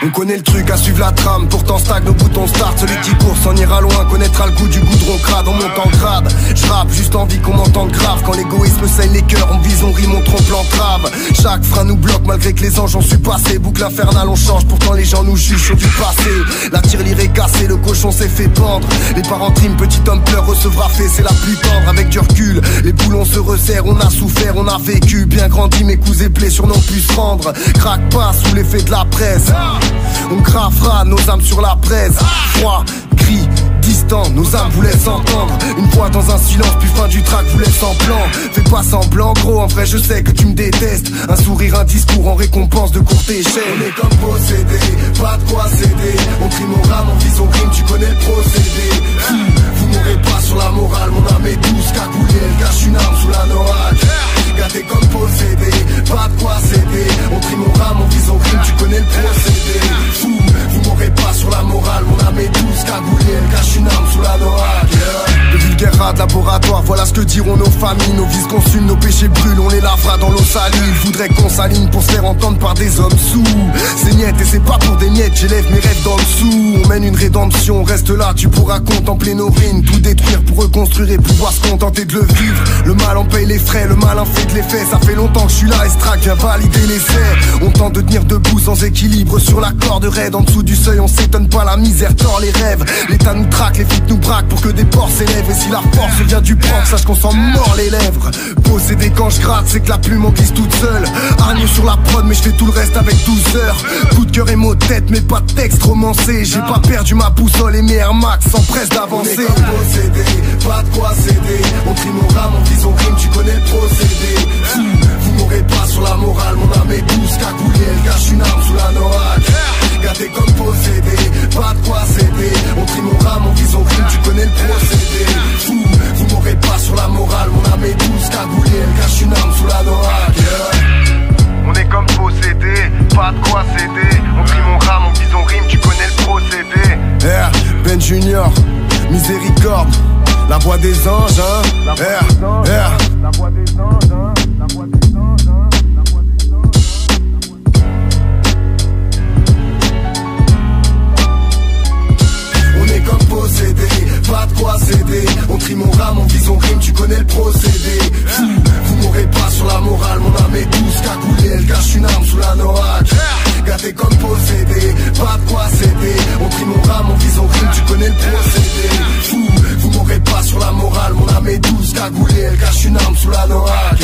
On connaît le truc, à suivre la trame, pourtant stagne au boutons start. Celui qui court s'en ira loin, connaîtra le goût du goudron crade. On monte en grade, j'rappe, juste envie qu'on m'entende grave. Quand l'égoïsme saigne les cœurs, on vise, on rime, on trompe l'entrave. Chaque frein nous bloque malgré que les anges ont su passer. Boucle infernale, on change, pourtant les gens nous jugent sur du passé. La tirelire est cassée, le cochon s'est fait pendre. Les parents triment, petit homme pleure, recevra fait, c'est la plus tendre. Avec du recul, les boulons se resserrent, on a souffert, on a vécu. Bien grandi, mes coups et plaies sur nos pu se rendre. Craque pas sous l'effet de la presse. On gravera nos âmes sur la braise. Froid, gris, distant, nos âmes vous laissent entendre. Une voix dans un silence, puis fin du track vous laisse en plan. Fais pas semblant, gros, en vrai je sais que tu me détestes. Un sourire, un discours en récompense de courte échelle. On est comme possédé, pas de quoi céder. On trie mon rame, on vise, on rime, tu connais le procédé. Vous m'aurez pas sur la morale, mon âme est douce, cagoulée, elle cache une arme sous la noaque. Gâté comme possédé, pas de quoi céder. On trie mon rame, on vise, on rime, tu connais le procédé. Vous m'aurez pas sur la morale, mon âme est douce, cagoulée, elle cache une arme sous la noaque. De vulgaires rats de laboratoire, voilà ce que diront nos familles. Nos vices consument, nos péchés brûlent, on les lavera dans l'eau salie. Ils voudraient qu'on s'aligne pour se faire entendre par des hommes sous. C'est niet et c'est pas pour des miettes, j'élève mes rêves dans le dessous. On mène une rédemption, reste là, tu pourras contempler nos ruines. Tout détruire pour reconstruire et pouvoir se contenter de le vivre. Le mal en paye les frais, le malin fait de l'effet. Ça fait longtemps que je suis là, Estrac vient valider l'essai. On tente de tenir debout sans équilibre sur la corde raide. En dessous du seuil, on s'étonne pas, la misère tord les rêves. L'état nous traque, les flics nous braquent pour que des porcs s'élèvent. Et si la force vient du proc, sache qu'on s'en mord les lèvres. Possédé quand je gratte, c'est que la plume en glisse toute seule. Agneau sur la prod, mais je fais tout le reste avec 12 heures. Coup de cœur et mots de tête, mais pas de texte romancé. J'ai pas perdu ma boussole et mes Air Max s'empressent d'avancer. On est comme possédé, pas de quoi céder. On trie mon rame, on vise, on rime, tu connais le procédé. Vous m'aurez pas sur la morale, mon âme est douce, cagoulée, elle cache une arme sous la noaque. Gâté comme possédé, pas de quoi céder. On trie mon rame, on vise, on rime, tu connais le procédé. Vous m'aurez pas sur la morale, mon âme est douce, cagoulée, elle cache une arme sous la noaque. On est comme possédé, pas de quoi céder. On trie mon rame, on vise, on rime, tu connais le procédé. Ben Junior, miséricorde, la voix des anges, hein. La voix des anges, la voix des anges, hein. La voix des anges, hein. Comme possédé, pas de quoi céder. On trie mon rame, on vise, on rime, tu connais le procédé. Vous m'aurez pas sur la morale, mon âme est douce, cagoulée, elle cache une arme sous la noaque. Gâté comme possédé, pas de quoi céder. On trie mon rame, on vise, on rime, tu connais le procédé. Vous m'aurez pas sur la morale, mon âme est douce, cagoulée, elle cache une arme sous la noaque.